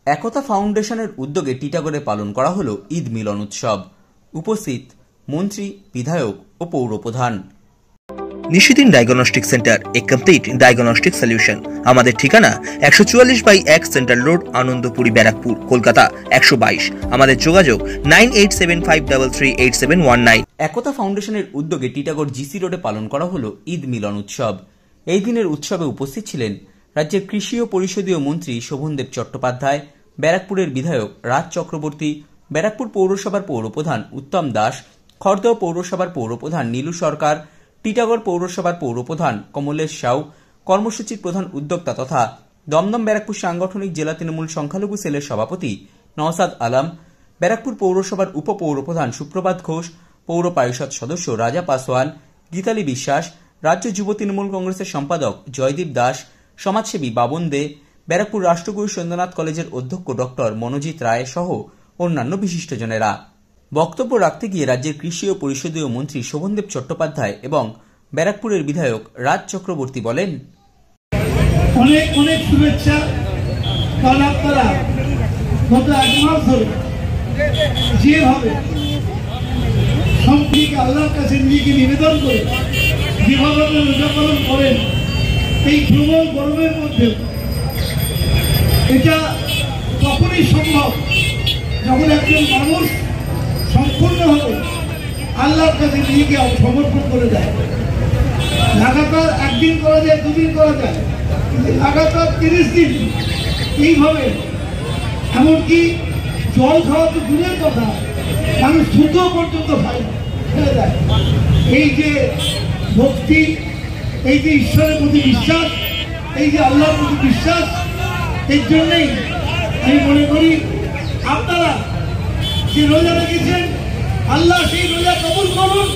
একতা ফাউন্ডেশনের উদ্যোগে টিটাগড়ে পালন করা হলো ঈদ মিলন উৎসব। উপস্থিত মন্ত্রী, বিধায়ক ও পৌরপ্রধান। নিশিদিন ডায়াগনস্টিক সেন্টার, এ কমপ্লিট ডায়াগনস্টিক সলিউশন। আমাদের ঠিকানা 144/1 সেন্ট্রাল রোড, আনন্দপুরি, ব্যারাকপুর, কলকাতা 122। আমাদের যোগাযোগ 9875338719। একতা ফাউন্ডেশনের উদ্যোগে টিটাগড় জিসি রোডে পালন করা হলো ঈদ মিলন উৎসব। এই দিনের উৎসবে উপস্থিত ছিলেন রাজ্যের কৃষি ও পরিষদীয় মন্ত্রী শোভনদেব চট্টোপাধ্যায়, ব্যারাকপুরের বিধায়ক রাজ চক্রবর্তী, ব্যারাকপুর পৌরসভার পৌরপ্রধান উত্তম দাস, খড়দহ পৌরসভার পৌরপ্রধান নীলু সরকার, টিটাগড় পৌরসভার পৌরপ্রধান কমলেশ সাউ, কর্মসূচির প্রধান উদ্যোক্তা তথা দমদম ব্যারাকপুর সাংগঠনিক জেলা তৃণমূল সংখ্যালঘু সেলের সভাপতি নওসাদ আলম, ব্যারাকপুর পৌরসভার উপপৌরপ্রধান সুপ্রভাত ঘোষ, পৌর পারিষদ সদস্য রাজা পাসওয়ান, গীতালি বিশ্বাস, রাজ্য যুব তৃণমূল কংগ্রেসের সম্পাদক জয়দীপ দাস, সমাজসেবী বাবন দে, ব্যারাকপুর রাষ্ট্রগুরু সুরেন্দ্রনাথ কলেজের অধ্যক্ষ ডক্টর মনোজিৎ রায় সহ অন্যান্য বিশিষ্টজনেরা। বক্তব্য রাখতে গিয়ে রাজ্যের কৃষি ও পরিষদীয় মন্ত্রী শোভনদেব চট্টোপাধ্যায় এবং ব্যারাকপুরের বিধায়ক রাজ চক্রবর্তী বলেন, অনেক অনেক শুভেচ্ছা। কারণ আপনারা গত 1 মাস ধরে যেভাবে সম্প্রীতিকে আল্লাহর কাছে নিজেকে নিবেদন করে যেভাবে রোজা পালন করেন এই প্রবল গরমের মধ্যে, এটা তখনই সম্ভব যখন একজন মানুষ সম্পূর্ণভাবে আল্লাহর কাছে নিজেকে সমর্পণ করে দেয়। লাগাতার 1 দিন করা যায়, 2 দিন করা যায়, কিন্তু লাগাতার 30 দিন এইভাবে, এমনকি জল খাওয়া তো দূরের কথা, মানুষ থুতো পর্যন্ত ফেলে দেয়। এই যে ভক্তি, এই যে ঈশ্বরের প্রতি বিশ্বাস, এই যে আল্লাহর প্রতি বিশ্বাস, এর জন্যই আমি মনে করি আপনারা যে রোজা রেখেছেন, আল্লাহ সেই রোজা কবুল করুন।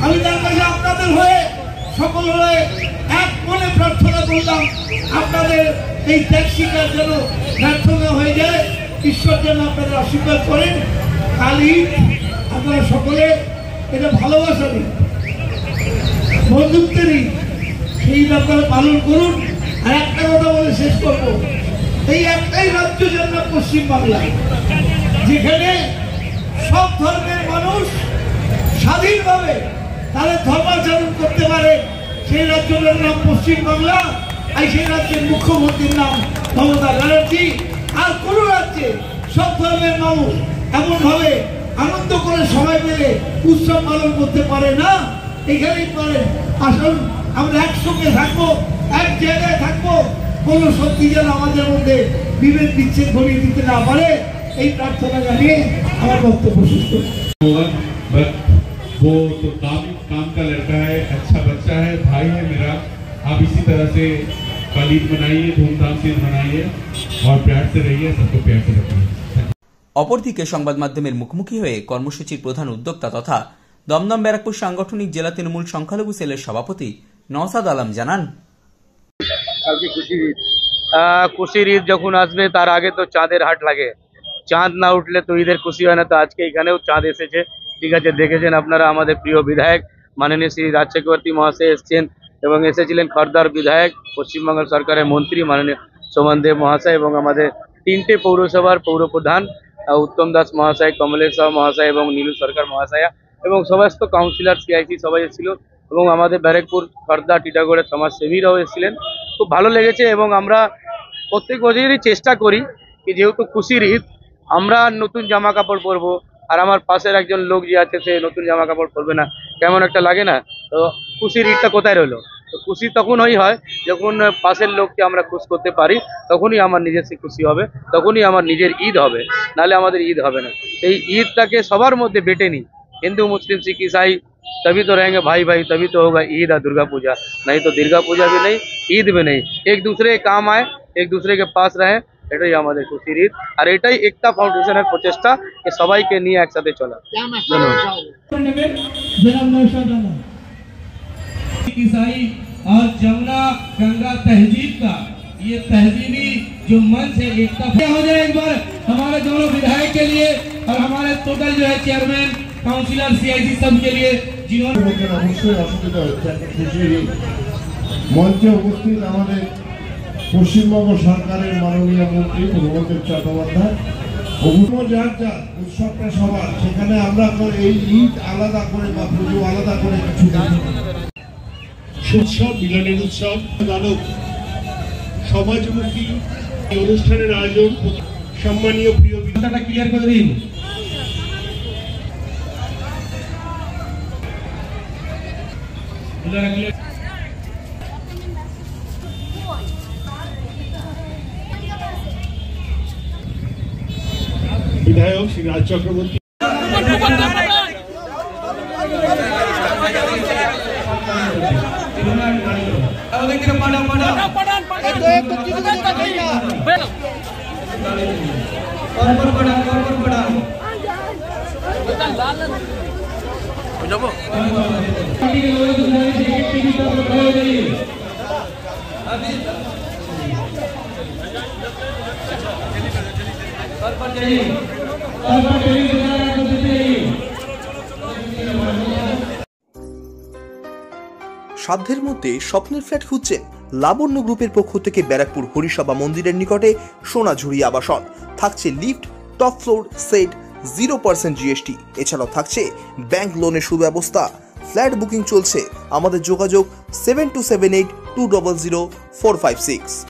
আমি তার কাছে আপনাদের হয়ে সকল হয়ে এক মনে প্রার্থনা করলাম, আপনাদের এই ত্যাগ স্বীকার যেন প্রার্থনা হয়ে যায়, ঈশ্বর যেন আপনাদের আশীর্বাদ করেন। কাল ঈদ, আপনারা সকলে এটা ভালোবাসার ঈদ, বন্ধুত্বের ঈদ, সেই আপনারা পালন করুন। আর একটা কথা বলে শেষ করবো, এই একটাই রাজ্য যেন পশ্চিমবাংলা, যেখানে সব ধর্মের মানুষ স্বাধীনভাবে তাদের ধর্মাচরণ করতে পারে, সেই রাজ্যের নাম পশ্চিমবাংলা। আর সেই রাজ্যের মুখ্যমন্ত্রীর নাম মমতা ব্যানার্জি। আর কোন রাজ্যে সব ধর্মের মানুষ এমনভাবে আনন্দ করে সবাই মিলে উৎসব পালন করতে পারে না, এখানেই পারে। আসুন আমরা একসঙ্গে থাকবো, এক জায়গায় থাকবো, কোনো শক্তি যেন আমাদের মধ্যে বিভেদ বিচ্ছেদ ঘটিয়ে দিতে না পারে, এই প্রার্থনা জানিয়ে আমার বক্তব্য শেষ করি। वो तो काम का लड़का है, अच्छा बच्चा है, भाई है मेरा। आप इसी तरह से कल ईद मनाइए, धूमधाम से मनाइए और प्यार से रहिए, सबको प्यार से रखिए। অপরদিকে সংবাদ মাধ্যমের মুখোমুখি হয়ে কর্মসূচির প্রধান উদ্যোক্তা তথা দমদম ব্যারাকপুর সাংগঠনিক জেলা তৃণমূল সংখ্যালঘু সেলের সভাপতি নওসাদ আলম জানান, খুশির ঈদ যখন আসবে তার আগে তো চাঁদের হাট লাগে, চাঁদ না উঠলে তো ঈদের খুশি হয় না। তো আজকে এখানেও চাঁদ এসেছে, ঠিক আছে, দেখেছেন আপনারা। আমাদের প্রিয় বিধায়ক মাননীয় শ্রী রাজ চক্রবর্তী মহাশয় এসেছেন এবং এসেছিলেন খড়দার বিধায়ক, পশ্চিমবঙ্গ সরকারের মন্ত্রী মাননীয় শোভনদেব মহাশয় এবং আমাদের 3টে পৌরসভার পৌরপ্রধান উত্তম দাস মহাশয়, কমলেশ সাউ মহাশয় এবং নীলু সরকার মহাশয়া এবং সমস্ত কাউন্সিলর, সিআইসি সবাই এসেছিল এবং আমাদের ব্যারাকপুর, খড়দা, টিটাগড়ের সমাজসেবীরাও এসেছিলেন। খুব ভালো লেগেছে এবং আমরা প্রত্যেক বছরই চেষ্টা করি কি যেহেতু খুশির ঈদ, আমরা নতুন জামা কাপড় পরবো, আর আমার পাশের একজন লোক যে আছে সে নতুন জামা কাপড় পরবে না, কেমন একটা লাগে না? তো খুশির ঈদটা কোথায় রইলো? তো খুশি তখনই হয় যখন পাশের লোককে আমরা খুশ করতে পারি, তখনই আমার নিজের সে খুশি হবে, তখনই আমার নিজের ঈদ হবে, নাহলে আমাদের ঈদ হবে না। এই ঈদটাকে সবার মধ্যে বেটে নিই, हिंदू मुस्लिम सिख ईसाई तभी तो रहेंगे भाई भाई, तभी तो होगा ईद और दुर्गा पूजा, नहीं तो दुर्गा पूजा भी नहीं, ईद भी नहीं। एक दूसरे के काम आए, एक दूसरे के पास रहे, এটাই আমাদের খুশির ঈদ। আর এটাই একতা ফাউন্ডেশনের প্রচেষ্টা যে সবাইকে নিয়ে একসাথে চলা। ईसाई और जमुना गंगा तहजीब का ये तहजीबी जो मंच है, एकता हो जाए एक बार हमारे दोनों विधायक के लिए और हमारे टोटल जो है चेयरमैन, काउंसिलर, सीआईसी सब के लिए जिन्होंने অবশ্যই অসুবিধা হচ্ছে। একটা খুশির মঞ্চে উপস্থিত আমাদের পশ্চিমবঙ্গ সরকারের মাননীয় মন্ত্রী শোভনদেব চট্টোপাধ্যায় যার যার উৎসবটা সবার, সেখানে আমরা এই ঈদ আলাদা করে বা পুজো আলাদা করে কিছু উৎসব, মিলনের উৎসব, গানক সমাজমুখী অনুষ্ঠানের আয়োজন সম্মানীয় প্রিয় ক্লিয়ার করে দিন। বিধায়ক শ্রী রাজ চক্রবর্তী সাধ্যের মধ্যে স্বপ্নের ফ্ল্যাট খুঁজছেন? লাবণ্য গ্রুপের পক্ষ থেকে ব্যারাকপুর হরিসভা মন্দিরের নিকটে সোনাঝুরি আবাসন। থাকছে lift, top floor, set, 0% GST। এছাড়াও থাকছে ব্যাংক লোনের সুব্যবস্থা। ফ্ল্যাট বুকিং চলছে। আমাদের যোগাযোগ 7278200456।